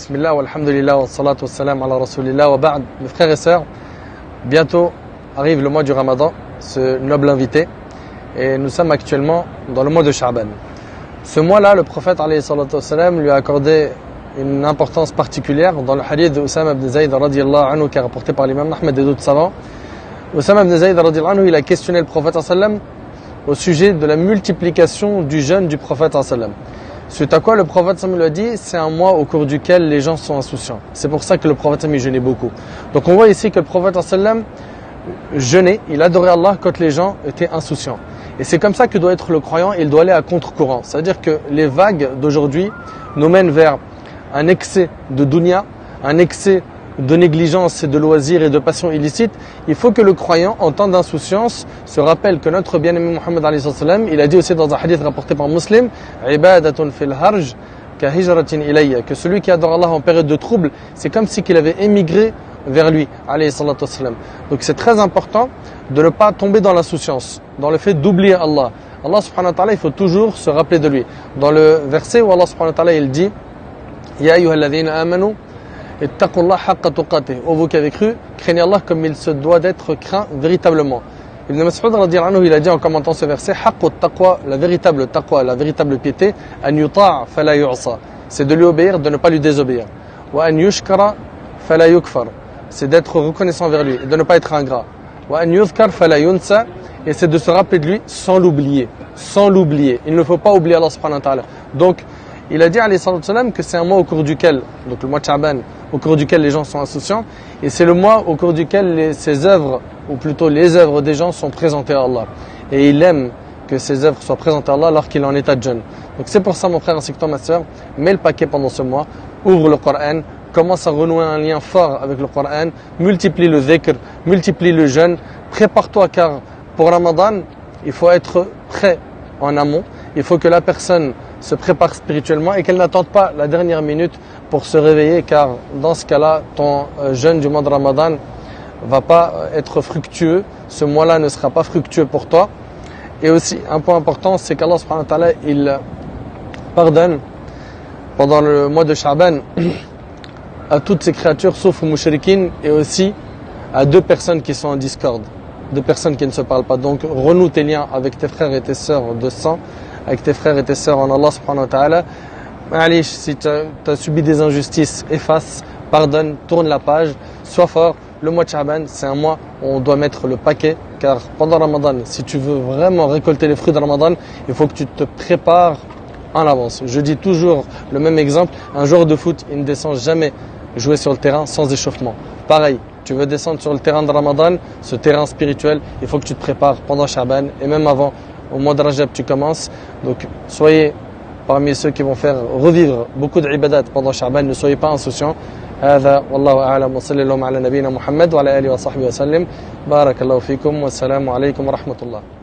Bismillah, walhamdulillah, wa salatu wa salam ala rasulillah, wa ba'd. Mes frères et sœurs, bientôt arrive le mois du Ramadan, ce noble invité, et nous sommes actuellement dans le mois de Sha'ban. Ce mois-là, le prophète alayhi salatu wa salam lui a accordé une importance particulière dans le hadith d'Oussama ibn Zayd radiyallahu anhu qui est rapporté par l'imam Ahmed et d'autres savants. Oussama ibn Zayd radiyallahu anhu, il a questionné le prophète sallam au sujet de la multiplication du jeûne du prophète sallam. Suite à quoi le prophète sallam lui a dit, c'est un mois au cours duquel les gens sont insouciants. C'est pour ça que le prophète sallam jeûnait beaucoup. Donc on voit ici que le prophète sallam jeûnait, il adorait Allah quand les gens étaient insouciants. Et c'est comme ça que doit être le croyant, il doit aller à contre-courant. C'est-à-dire que les vagues d'aujourd'hui nous mènent vers un excès de dunya, un excès de négligence et de loisirs et de passions illicites. Il faut que le croyant, en temps d'insouciance, se rappelle que notre bien-aimé Muhammad alayhi sallam, il a dit aussi dans un hadith rapporté par Muslim, ibadatun fil harj ka hijratin ilayya, que celui qui adore Allah en période de trouble, c'est comme si qu'il avait émigré vers lui alayhi salatu wassalam. Donc c'est très important de ne pas tomber dans l'insouciance, dans le fait d'oublier Allah. Allah subhanahu wa ta'ala, il faut toujours se rappeler de lui. Dans le verset où Allah subhanahu wa ta'ala, il dit Ya ayyuhalladhina amanu ittaqullah haqqa tuqatih. Ô vous qui avez cru, craignez Allah comme il se doit d'être craint véritablement. Ibn Mas'ud radiyallahu anhu, il a dit en commentant ce verset, haqqut taqwa, la véritable taqwa, la véritable piété, an yuta' fala yu'sa, c'est de lui obéir, de ne pas lui désobéir. Wa an yushkara fala yukfar, c'est d'être reconnaissant vers lui, et de ne pas être ingrat. Wa an yuzkar fala yunsa, et c'est de se rappeler de lui sans l'oublier, sans l'oublier. Il ne faut pas oublier Allah subhanahu wa ta'ala. Donc, il a dit alayhi sallam que c'est un mois au cours duquel, donc le mois de Sha'ban, au cours duquel les gens sont insouciants, et c'est le mois au cours duquel ses œuvres, ou plutôt les œuvres des gens sont présentées à Allah. Et il aime que ses œuvres soient présentées à Allah alors qu'il est en état de jeûne. Donc c'est pour ça mon frère ainsi que toi ma soeur, mets le paquet pendant ce mois, ouvre le Coran, commence à renouer un lien fort avec le Coran, multiplie le dhikr, multiplie le jeûne, prépare-toi car pour Ramadan, il faut être prêt en amont, il faut que la personne se prépare spirituellement et qu'elle n'attende pas la dernière minute pour se réveiller, car dans ce cas-là, ton jeûne du mois de Ramadan va pas être fructueux, ce mois-là ne sera pas fructueux pour toi. Et aussi, un point important, c'est qu'Allah subhanahu wa ta'ala, il pardonne pendant le mois de Sha'ban à toutes ces créatures, sauf aux mouchriquines, et aussi à deux personnes qui sont en discorde, deux personnes qui ne se parlent pas. Donc, renoue tes liens avec tes frères et tes sœurs de sang, avec tes frères et tes sœurs en Allah subhanahu wa ta'ala. Allez, si tu as subi des injustices, efface, pardonne, tourne la page, sois fort. Le mois de Sha'ban, c'est un mois où on doit mettre le paquet, car pendant Ramadan, si tu veux vraiment récolter les fruits de Ramadan, il faut que tu te prépares en avance. Je dis toujours le même exemple, un joueur de foot, il ne descend jamais jouer sur le terrain sans échauffement. Pareil, tu veux descendre sur le terrain de Ramadan, ce terrain spirituel, il faut que tu te prépares pendant Sha'ban et même avant. Au mois de Rajab, tu commences. Donc, soyez parmi ceux qui vont faire revivre beaucoup d'ibadat pendant Sha'ban. Ne soyez pas insouciants. هذا والله أعلم وصلى الله على نبينا محمد وعلى آله وصحبه وسلم بارك الله فيكم والسلام عليكم ورحمة الله